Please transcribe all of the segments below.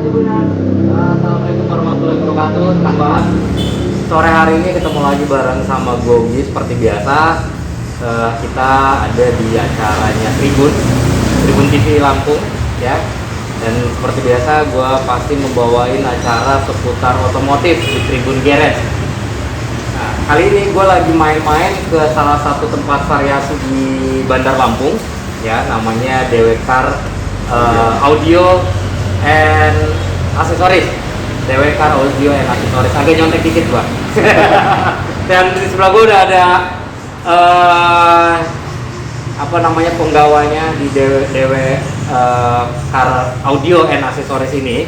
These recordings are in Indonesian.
Assalamualaikum warahmatullahi wabarakatuh. Kang Bahar. Sore hari ini ketemu lagi bareng sama gue Ugi seperti biasa. Kita ada di acaranya Tribun TV Lampung ya. Dan seperti biasa gue pasti membawain acara seputar otomotif di Tribun Garage. Nah, kali ini gue lagi main-main ke salah satu tempat variasi di Bandar Lampung ya, namanya DW Car Audio and Aksesoris. DW Car Audio and Aksesoris. Agak nyontek dikit gua. Dan di sebelah gua udah ada penggawanya di DW Car Audio and Aksesoris ini.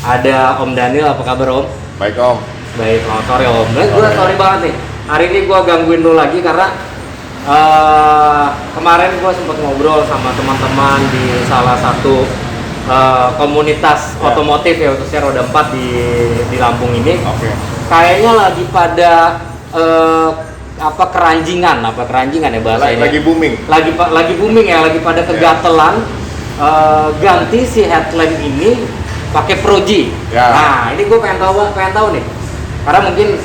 Ada Om Daniel. Apa kabar Om? Baik Om. Baik, sorry Om. Gue sorry banget nih. Hari ini gua gangguin lu lagi karena kemarin gue sempat ngobrol sama teman-teman di salah satu komunitas otomotif ya, khususnya roda 4 di Lampung ini. Oke. Kayaknya lagi pada keranjingan ya bahasanya. Lagi booming. Lagi booming ya, lagi pada kegatelan ganti si headlamp ini pakai Proji. Ya. Nah, ini gue pengen tahu nih. Karena mungkin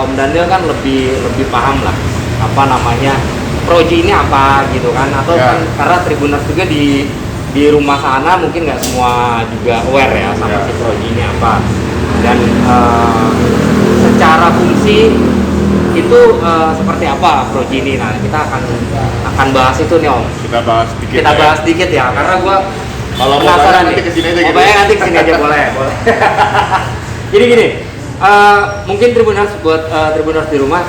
Om Daniel kan lebih paham lah apa namanya Proji ini apa gitu kan, atau kan karena Tribuners juga di rumah sana mungkin nggak semua juga aware ya sama si Proji ini apa, dan secara fungsi itu seperti apa Proji ini. Nah, kita akan bahas itu nih Om. Kita bahas dikit ya, karena gua kalau penasaran nih. Nanti kesini aja gitu. Nanti kesini aja boleh. Jadi gini, mungkin Tribuners buat Tribuners di rumah,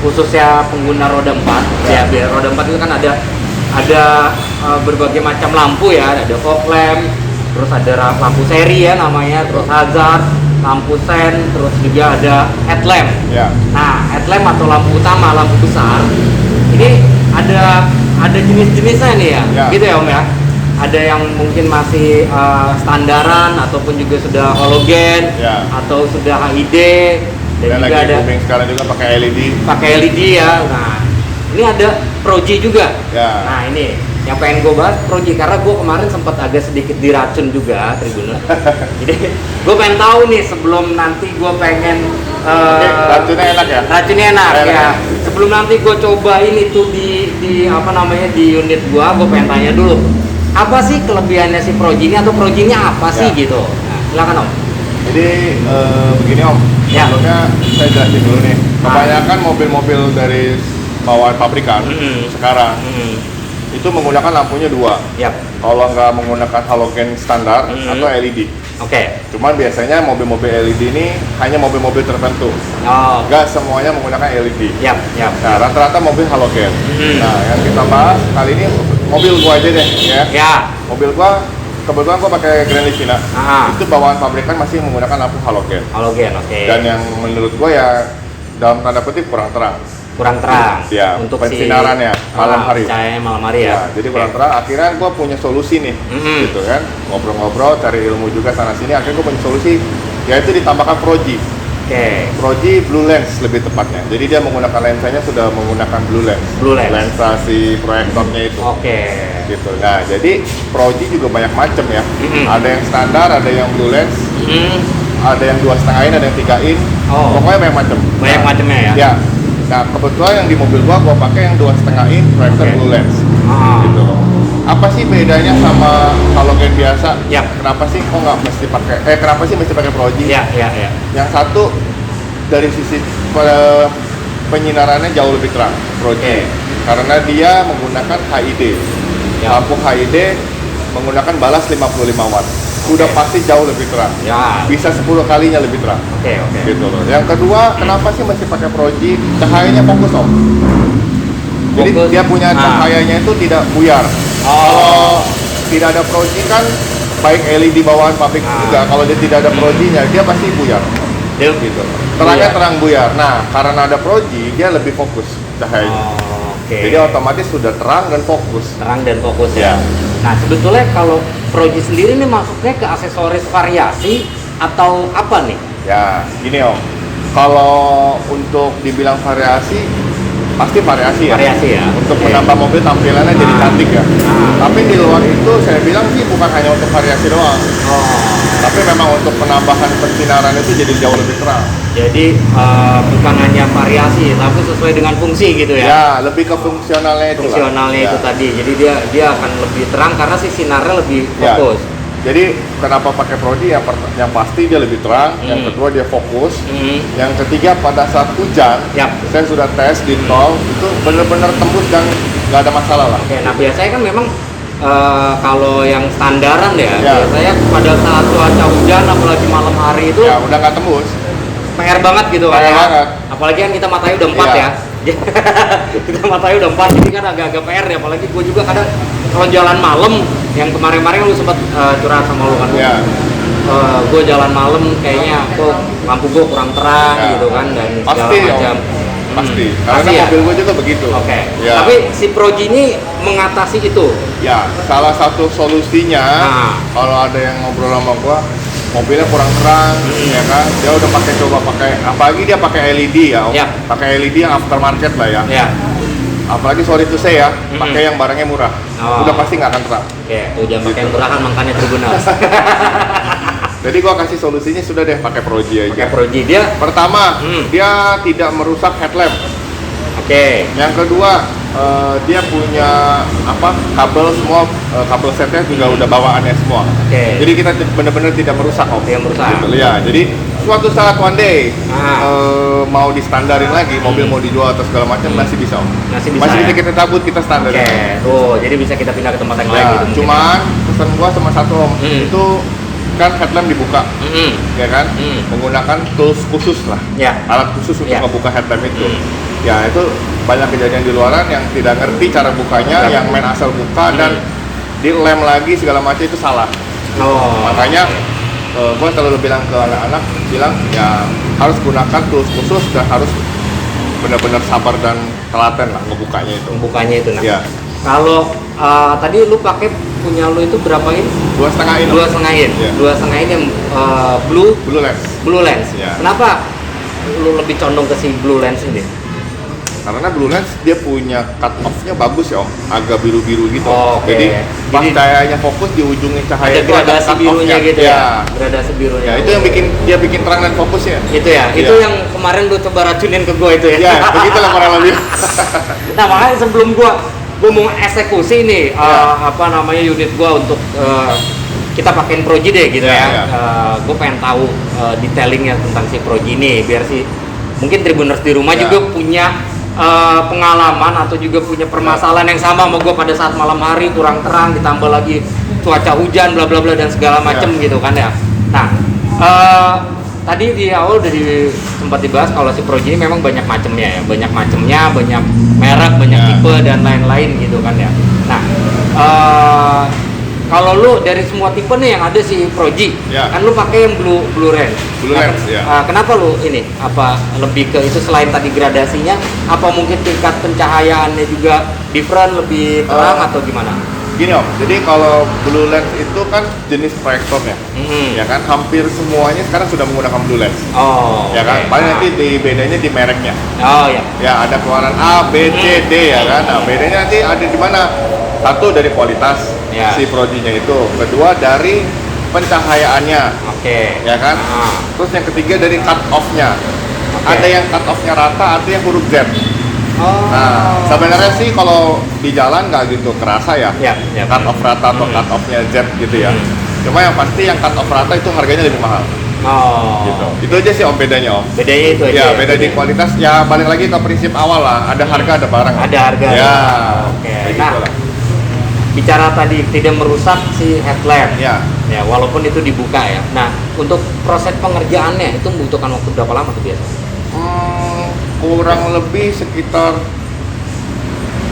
khususnya pengguna roda 4 ya, biar roda 4 itu kan ada berbagai macam lampu ya, ada fog lamp, terus ada lampu seri ya namanya, terus hazard, lampu sen, terus juga ada headlamp. Nah, headlamp atau lampu utama, lampu besar ini ada jenis-jenisnya nih ya, gitu ya Om ya. Ada yang mungkin masih standaran ataupun juga sudah halogen atau sudah HID. Dan juga lagi booming sekarang juga pakai LED ya. Nah, ini ada Proji juga. Nah, ini yang pengen gue bahas Proji, karena gue kemarin sempat agak sedikit diracun juga Tribuners. Jadi gue pengen tahu nih, sebelum nanti gue pengen racunnya enak ya. Racunnya enak ya. Sebelum nanti gue cobain itu di unit gue pengen tanya dulu, apa sih kelebihannya si Proji ini, atau Proji ini apa sih gitu. Nah, silakan Om. Jadi begini Om, sebelumnya saya jelasin dulu nih. Kebanyakan mobil-mobil dari bawaan pabrikan sekarang itu menggunakan lampunya dua. Kalau nggak menggunakan halogen standar atau LED. Cuman biasanya mobil-mobil LED ini hanya mobil-mobil tertentu. Nggak semuanya menggunakan LED. Nah, rata-rata mobil halogen. Nah, yang kita bahas kali ini mobil gua aja deh ya. Mobil gua kebetulan gua pakai Grand Livina. Itu bawaan pabrikan masih menggunakan lampu halogen. Dan yang menurut gua ya dalam tanda kutip kurang terang. Ya, untuk pensinarannya malam hari. Cahayanya malam hari ya. Jadi kurang terang. Akhirnya gua punya solusi nih, gitu kan. Ngobrol-ngobrol, cari ilmu juga sana sini. Akhirnya gua punya solusi, yaitu ditambahkan Proji. Proji Blue Lens lebih tepatnya. Jadi dia menggunakan lensanya sudah menggunakan Blue Lens. Lensa si proyektornya itu. Gitu. Nah, jadi Proji juga banyak macam ya. Ada yang standar, ada yang Blue Lens, ada yang 2,5 in, ada yang 3 in. Pokoknya banyak macam. Banyak macamnya ya. Nah, kebetulan yang di mobil gua pakai yang 2,5 in proyektor Blue Lens. Gitu loh. Apa sih bedanya sama halogen biasa? Kenapa sih kenapa sih mesti pakai Proji? Yang satu, dari sisi penyinarannya jauh lebih terang Proji. Karena dia menggunakan HID. Lampu HID menggunakan balas 55 watt. Sudah pasti jauh lebih terang. Bisa 10 kalinya lebih terang. Gitu loh. Yang kedua, kenapa sih mesti pakai Proji? Cahayanya fokus Om. Jadi dia punya cahayanya itu tidak buyar. Kalau tidak ada Proji kan, baik LED bawaan pabrik juga, kalau dia tidak ada Projinya dia pasti buyar. Gitu. Terangnya terang buyar. Nah, karena ada Proji dia lebih fokus cahayanya. Jadi otomatis sudah terang dan fokus. Ya. Nah, sebetulnya kalau Proji sendiri ini masuknya ke aksesoris variasi atau apa nih? Ya, gini Om. Kalau untuk dibilang variasi, pasti variasi ya. Variasi ya. Untuk menambah mobil tampilannya jadi cantik ya. Tapi di luar itu saya bilang sih bukan hanya untuk variasi doang. Tapi memang untuk penambahan persinaran itu jadi jauh lebih terang. Jadi bukan hanya variasi, tapi sesuai dengan fungsi gitu ya? Ya, lebih ke fungsionalnya itu. Fungsionalnya itu tadi. Jadi dia akan lebih terang karena si sinarnya lebih fokus. Jadi kenapa pakai Prodi? Yang pasti dia lebih terang, yang kedua dia fokus, yang ketiga pada saat hujan, saya sudah tes di tol itu benar-benar tembus dan nggak ada masalah lah. Oke, nah biasanya kan memang kalau yang standaran ya, biasanya pada saat cuaca hujan, apalagi malam hari itu, ya udah nggak tembus. PR banget gitu kan ya. Apalagi kan kita matanya udah 4 ya. Kita matanya udah 4, jadi kan agak-agak PR ya. Apalagi gue juga kadang kalau jalan malam, yang kemarin-kemarin lu sempat curhat sama lu kan. Gue jalan malam kayaknya kok lampu gue kurang terang gitu kan, dan segala macam. Pasti, karena mobil gue juga begitu. Tapi si Proji ini mengatasi itu. Ya, salah satu solusinya kalau ada yang ngobrol sama gue, mobilnya kurang terang, ya kan? Dia udah coba pakai, apalagi dia pakai LED ya, pakai LED yang aftermarket lah ya. Apalagi sorry to say ya, pakai yang barangnya murah, udah pasti nggak akan terang. Tuh jangan pakai yang murah kan makanya Tribunal. Jadi gua kasih solusinya sudah deh pakai Proji aja. Pakai Proji dia. Pertama, dia tidak merusak headlamp. Yang kedua, dia punya kabel semua, kabel setnya juga udah bawaannya semua. Jadi kita benar-benar tidak merusak kok. Tidak merusak. Gitu, ya. Jadi suatu saat one day mau distandarin lagi, mobil mau dijual atau segala macam masih bisa. Masih bisa kita cabut, kita standarin. Jadi bisa kita pindah ke tempat yang lain gitu. Cuman pesan gua sama satu itu kan headlamp dibuka, ya kan, menggunakan tools khusus lah, alat khusus untuk membuka headlamp itu. Ya itu banyak kejadian di luaran yang tidak ngerti cara bukanya, yang main asal buka dan dilem lagi segala macam itu salah. Makanya gue selalu bilang ke anak-anak, ya harus gunakan tools khusus dan harus benar-benar sabar dan telaten lah ngebukanya itu. Membukanya itu. Ya. Kalau tadi lu pakai punya lu itu berapa in? 2,5 in. 2,5 in. 2,5 in yang blue lens. Blue lens. Kenapa lu lebih condong ke si blue lens ini? Karena blue lens dia punya cut off-nya bagus ya Om, agak biru-biru gitu. Jadi pas cahayanya fokus di ujungnya cahaya itu ada cut birunya gitu ya. Gradasi birunya. Ya itu yang bikin terang dan fokus ya. Itu ya. Itu yang kemarin lu coba racunin ke gua itu ya. Ya, begitulah kurang lebih. Nah, makanya sebelum gua mau eksekusi nih unit gua untuk kita pakein Proji deh gitu ya. Gue pengen tahu detailingnya tentang si Proji ini biar mungkin Tribuners di rumah juga punya pengalaman atau juga punya permasalahan yang sama sama gue pada saat malam hari kurang terang, ditambah lagi cuaca hujan bla bla bla dan segala macem gitu kan ya. Nah tadi di awal udah sempat dibahas kalau si Proji ini memang banyak macamnya ya, banyak merek, banyak tipe dan lain-lain gitu kan ya. Nah kalau lu dari semua tipe nih yang ada si Proji, kan lu pakai yang blue lens. Kenapa lu ini? Apa lebih ke itu selain tadi gradasinya? Apa mungkin tingkat pencahayaannya juga different, lebih terang atau gimana? Gini Om, jadi kalau blue lens itu kan jenis proyektor ya kan hampir semuanya sekarang sudah menggunakan blue lens. Ya kan, paling nanti bedanya di mereknya. Ya ada keluaran A, B, C, D ya kan. Nah bedanya nanti ada di mana? Satu dari kualitas si Projinya itu, kedua dari pencahayaannya, ya kan. Terus yang ketiga dari cut off-nya. Ada yang cut off-nya rata, ada yang huruf Z. Nah, sebenarnya sih kalau di jalan nggak gitu kerasa ya, cut off rata atau cut off-nya Z gitu ya. Cuma yang pasti yang cut off rata itu harganya lebih mahal. Gitu. Itu aja sih Om bedanya Om. Bedanya itu aja. Ya beda di kualitas. Ya balik lagi ke prinsip awal lah. Ada harga ada barang. Ada harga. Ya. Nah, bicara tadi tidak merusak si headlamp. Ya walaupun itu dibuka ya. Nah untuk proses pengerjaannya itu membutuhkan waktu berapa lama tuh biasa? Kurang lebih sekitar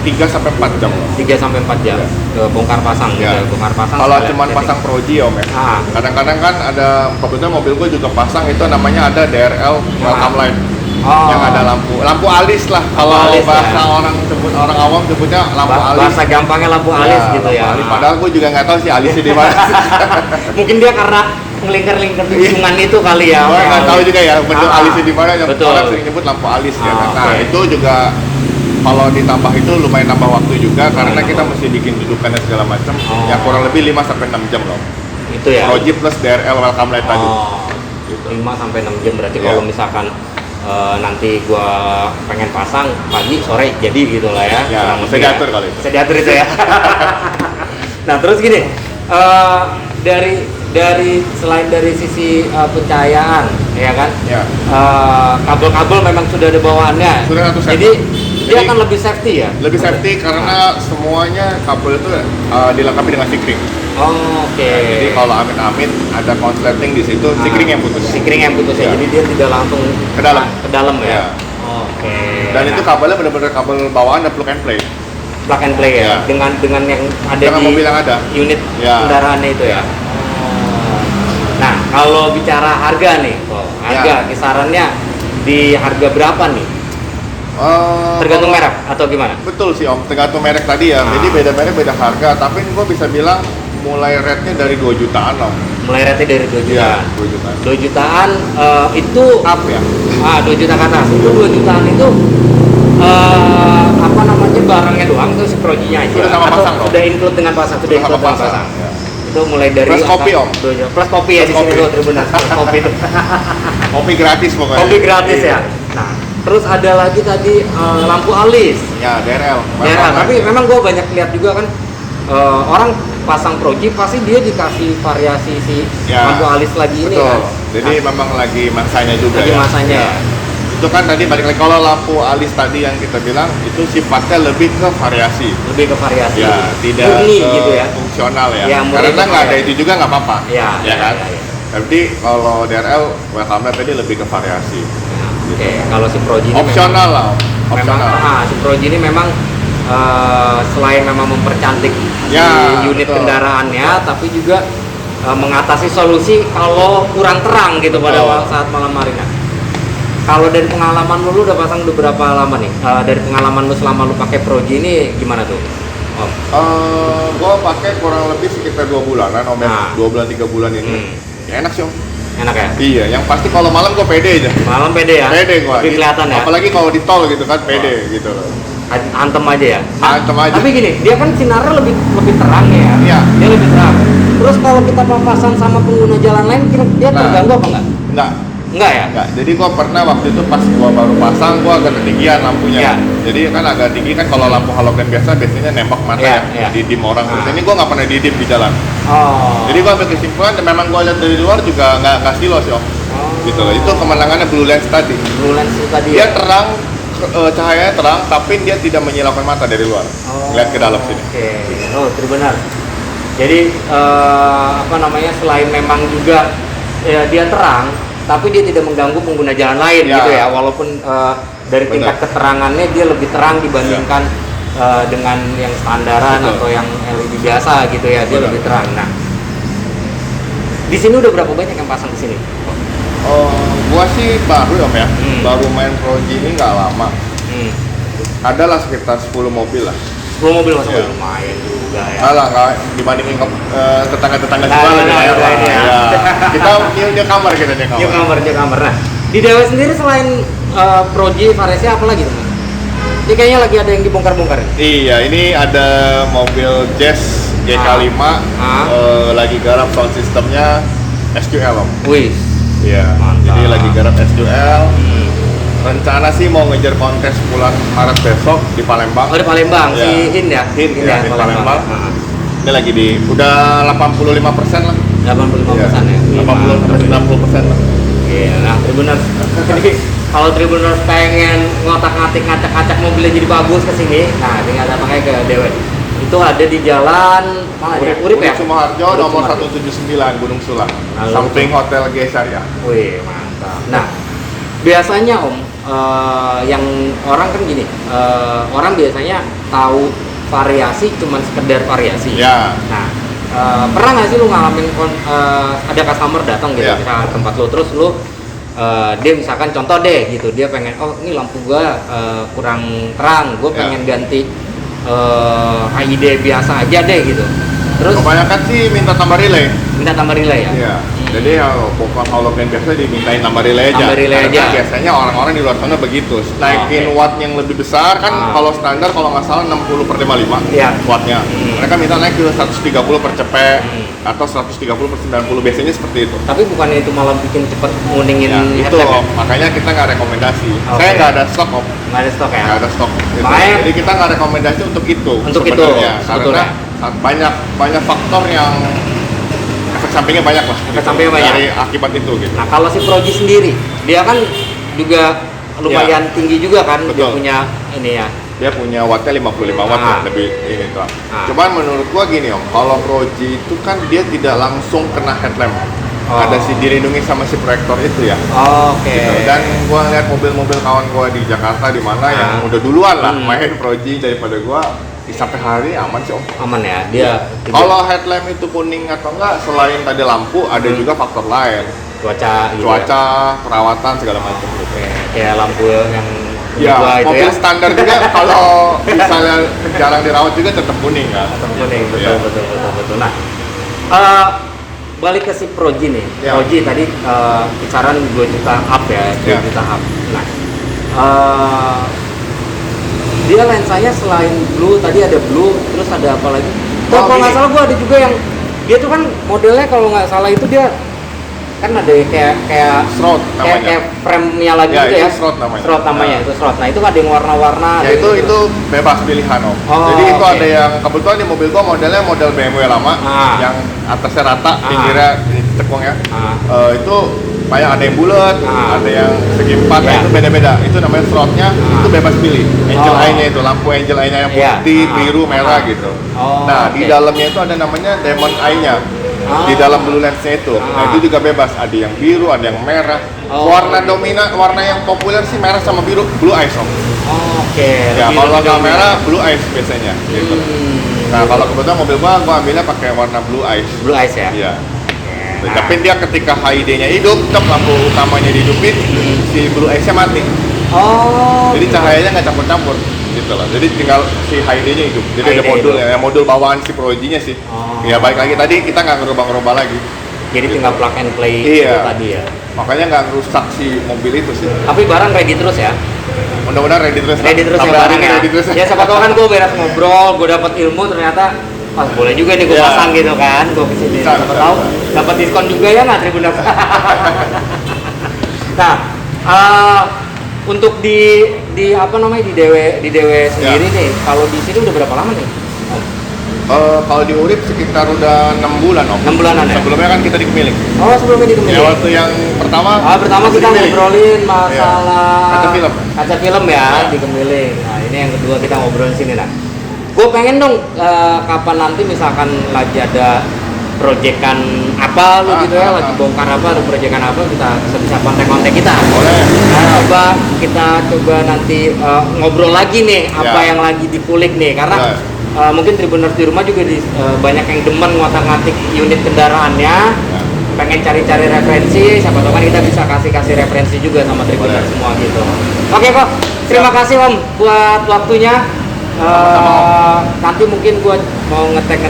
3-4 jam. 3-4 jam. Bongkar pasang bongkar pasang. Kalau cuma pasang Proji Om ya. Kadang-kadang kan ada, kebetulan mobil gue juga pasang itu namanya ada DRL welcome light. Yang ada lampu alis lah kalau bahasa orang awam sebutnya lampu alis. Bahasa gampangnya lampu alis gitu ya. Padahal gue juga nggak tahu sih alisnya di mana. Mungkin dia karena ngelingkar-lingkar ujungan itu kali ya. Gue nggak tahu juga ya bentuk alisnya di mana. Orang sering nyebut lampu alis ya. Nah itu juga kalau ditambah itu lumayan nambah waktu juga karena kita mesti bikin dudukannya segala macam. Yang kurang lebih 5 sampai 6 jam loh. Itu ya. Pro G plus DRL welcome light tadi. Gitu. 5 sampai 6 jam berarti kalau misalkan nanti gua pengen pasang pagi sore jadi gitu lah ya. Ya, bisa diatur kali itu. Bisa diatur itu ya. Nah, terus gini. Dari selain dari sisi pencahayaan ya kan. Ya. Kabel-kabel memang sudah ada bawaannya. Sudah satu set. Jadi dia akan lebih safety ya. Lebih safety karena semuanya kabel itu dilengkapi dengan sikring. Oke. Nah, jadi kalau amit-amit ada konsleting di situ, sikring yang putus. Sikring yang putus ya. Jadi dia tidak langsung ke dalam. Ke dalam ya. Ya. Oke. Dan itu kabelnya benar-benar kabel bawaan dan plug and play. Plug and play ya. Ya. Dengan yang ada dengan di mobil yang ada. Unit Ya. kendaraannya itu ya. Nah, kalau bicara harga nih, harga kisarannya di harga berapa nih? Tergantung merek atau gimana? Betul sih Om, tergantung merek tadi ya. Jadi beda merek beda harga, tapi gue bisa bilang mulai rate-nya dari 2 jutaan Om. Mulai rate dari 2 jutaan. Ya, 2 jutaan. 2 jutaan itu Up ya. 2 juta ke atas. Itu 2 jutaan itu apa namanya barangnya doang itu si Pro-nya aja. Sudah sama atau pasang, sudah include dengan pasang, sudah include dengan pasang. Ya. Itu mulai dari Plus kopi Om. Plus kopi ya di sini tuh Tribuners. Plus kopi itu. Kopi gratis pokoknya. Kopi gratis ya. Nah, terus ada lagi tadi lampu alis. Ya, DRL. Tapi memang gue banyak lihat juga kan orang pasang Pro G pasti dia dikasih variasi si lampu alis lagi ini kan. Jadi memang lagi masanya juga lagi ya. Masanya ya. Itu kan tadi balik lagi kalau lampu alis tadi yang kita bilang itu sifatnya lebih ke variasi. Lebih ke variasi. Ya, tidak murni gitu ya. Fungsional ya. Ya karena nggak ada itu juga nggak apa-apa. Ya kan. Ya. Tapi kalau DRL welcome light tadi lebih ke variasi. Oke, kalau si Pro G ini opsional lah. Opsional. Si Pro G ini memang selain memang mempercantik unit betul. kendaraannya, tapi juga mengatasi solusi kalau kurang terang gitu pada saat malam hari. Nah, kalau dari pengalaman lu udah pasang udah berapa lama nih? Dari pengalaman lu selama lu pakai Pro G ini gimana tuh? Gua pakai kurang lebih sekitar 2 bulanan, Om. 2 bulan 3 bulan ini. Ya, enak sih Om. Enak ya? Iya, yang pasti kalau malam gua pede aja. Malam pede ya? Pede gua. Lebih kelihatan ya? Apalagi kalau di tol gitu kan pede gitu loh. Antem aja ya? Antem aja. Tapi gini, dia kan sinarnya lebih terang ya? Iya. Dia lebih terang. Terus kalau kita papasan sama pengguna jalan lain, dia terganggu apa enggak? Enggak ya? Enggak. Jadi gua pernah waktu itu pas gua baru pasang, gua agak ketinggian lampunya. Ya. Jadi kan agak tinggi kan kalau lampu halogen biasanya nembak mata ya. Didim orang. Ini gua nggak pernah didim di jalan. Jadi gua ambil kesimpulan dan memang gua lihat dari luar juga nggak silos ya. Gitu loh. Itu kemenangannya blue lens tadi. Blue lens tadi. Dia terang, cahayanya terang, tapi dia tidak menyilaukan mata dari luar. Lihat ke dalam sini. Itu benar. Jadi apa namanya, selain memang juga dia terang, tapi dia tidak mengganggu pengguna jalan lain gitu ya. Walaupun dari tingkat keterangannya dia lebih terang dibandingkan dengan yang standaran atau yang LED biasa gitu ya. Dia lebih terang. Nah, di sini udah berapa banyak yang pasang di sini? Gua sih baru ya, baru main Pro G ini nggak lama. Adalah sekitar 10 mobil lah. 10 mobil masuk lumayan juga ya. Nggak dibandingin tetangga-tetangga juga lumayan lah. Kita new kamar kita new kamar. Nah, di DW sendiri selain Pro G variasi apa lagi teman? Ini kayaknya lagi ada yang dibongkar-bongkar. Iya, ini ada mobil Jazz GK5 lagi garap sound systemnya SQL Om. Wih. Iya, jadi lagi garap SQL. Rencana sih mau ngejar kontes bulan Maret besok di Palembang. Di Palembang, ya. si Hin ya? Hin ya, di Palembang. Ini lagi udah 85% lah. 85% ya? 80-90% lah. Iya, nah Tribuners. Jadi kalau Tribuners pengen ngotak-ngatik ngacak-ngacak mobilnya jadi bagus ke sini, nah tinggal datangnya ke Dewe. Itu ada di jalan mana ya? Urip ya? Sumoharjo nomor 179 Gunung Sulang. Samping Hotel G Syariah. Wih, mantap. Nah, biasanya Om, yang orang kan gini, orang biasanya tahu variasi cuman sekedar variasi. Ya. Nah, pernah nggak sih lu ngalamin ada customer datang gitu ke tempat lu, terus lu dia misalkan contoh deh gitu, dia pengen ini lampu gua kurang terang, gua pengen ganti HID biasa aja deh gitu. Terus kebanyakan sih minta tambah relay. minta tambah relay ya? Iya. Jadi pokok halogen biasa dimintain tambah relay aja. Tambah relay Karena aja. biasanya orang-orang di luar sana begitu. Naikin watt yang lebih besar kan kalau standar kalau nggak salah 60/55 wattnya. Mereka minta naik ke 130 per cepek atau 130 per 90 biasanya seperti itu. Tapi bukannya itu malah bikin cepet nguningin itu headlamp ya? makanya kita nggak rekomendasi. Saya nggak ada stok Om. Nggak ada stok ya? Nggak ada stok. Gitu. Makanya, jadi kita nggak rekomendasi untuk itu. Untuk sebenarnya. itu Karena banyak faktor yang efek sampingnya banyak lah. Efek sampingnya banyak. Dari akibat itu gitu. Nah kalau si Proji sendiri, dia kan juga lumayan tinggi juga kan, dia punya ini ya. Dia punya wattnya 55 watt ya, lebih ini tuh. Cuman menurut gua gini Om, kalau Proji itu kan dia tidak langsung kena headlamp. Ada si dilindungi sama si proyektor itu ya. Oke. Gitu. Dan gua lihat mobil-mobil kawan gua di Jakarta di mana yang udah duluan lah main Proji daripada gua. Sampai hari aman sih Om. Aman ya, dia. Kalau headlamp itu kuning atau enggak, selain tadi lampu, ada juga faktor lain. Cuaca, gitu cuaca, perawatan segala macam. Oke. Kayak lampu yang ya, itu mobil ya. standar juga kalau misalnya jarang dirawat juga tetap kuning kan. Tetap kuning, betul. Nah, balik ke si Proji nih. Proji tadi kisaran 2 juta up ya, 2 juta up. Nah, dia lensanya selain blue, tadi ada blue, terus ada apa lagi? Kalau nggak salah gua ada juga yang dia tuh kan modelnya kalau nggak salah itu dia kan ada kayak Shroud namanya. Kayak frame-nya lagi ya, gitu ya. Shroud namanya. Shroud namanya itu Shroud. Nah, itu ada yang warna-warna. Ya itu bebas pilihan Om. Jadi itu ada yang kebetulan di mobil gua modelnya model BMW lama yang atasnya rata, pinggirnya cekung ya. Itu banyak ada yang bulat, ada yang segi 4, itu beda-beda. Itu namanya Shroud-nya, itu bebas pilih. Angel eye-nya itu, lampu angel eye-nya yang putih, biru, merah gitu. Nah, di dalamnya itu ada namanya diamond eye-nya. Di dalam blue lens-nya itu. Nah, itu juga bebas. Ada yang biru, ada yang merah. Warna dominan, warna yang populer sih merah sama biru, blue eyes Om. Oke. Ya, kalau nggak merah, blue eyes biasanya gitu. Nah, kalau kebetulan mobil gua ambilnya pakai warna blue eyes. Blue eyes ya? Iya. Tapi dia ketika HID-nya hidup, tetap lampu utamanya dihidupin, si blue eyes-nya mati. Jadi cahayanya nggak campur-campur gitu loh. Jadi tinggal si HID-nya hidup. Jadi ada modulnya, ya modul bawaan si Proji-nya sih. Ya balik lagi tadi kita nggak ngerubah-ngerubah lagi. Jadi gitu. tinggal plug and play itu tadi ya. Makanya nggak rusak si mobil itu sih. Tapi barang ready terus ya? Mudah-mudahan ready terus. Ready terus ya barangnya. Ready terus. Ya siapa tahu kan gue beres ngobrol, gue dapat ilmu ternyata pas boleh juga nih gue pasang gitu kan, gue kesini. Siapa tahu dapat diskon juga ya nggak Tribuners? Nah, untuk di apa namanya di DW sendiri nih, kalau di sini udah berapa lama nih? Kalau di Urip sekitar udah 6 bulan Om. 6 bulanan ya? Sebelumnya kan kita di Kemiling. Oh, sebelumnya di Kemiling. Ya waktu yang pertama kita ngobrolin masalah kaca film ya di Kemiling. Nah, ini yang kedua kita ngobrolin sini nah. Gue pengen dong kapan nanti misalkan lagi ada proyekan apa lu gitu ya, lagi bongkar apa atau proyekan apa, kita bisa kontak-kontak kita. Boleh. Nah, kita coba nanti ngobrol lagi nih apa yang lagi dikulik nih karena mungkin Tribuners di rumah juga banyak yang demen ngotak-ngatik unit kendaraannya, pengen cari-cari referensi, siapa tahu kan kita bisa kasih referensi juga sama Tribuners semua gitu. Oke kok, terima kasih Om buat waktunya. Nanti mungkin gue mau ngetek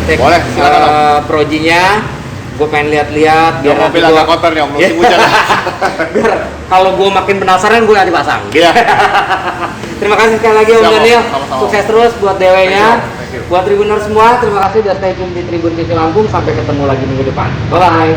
Projinya, gue pengen lihat-lihat biar mobil agak kotor nih Om, musim hujan. Biar kalau gue makin penasaran gue nanti pasang. Terima kasih sekali lagi Om Daniel, sukses terus buat DW-nya. Buat Tribuners semua, terima kasih sudah stay tune di Tribun TV Lampung. Sampai ketemu lagi minggu depan. Bye bye.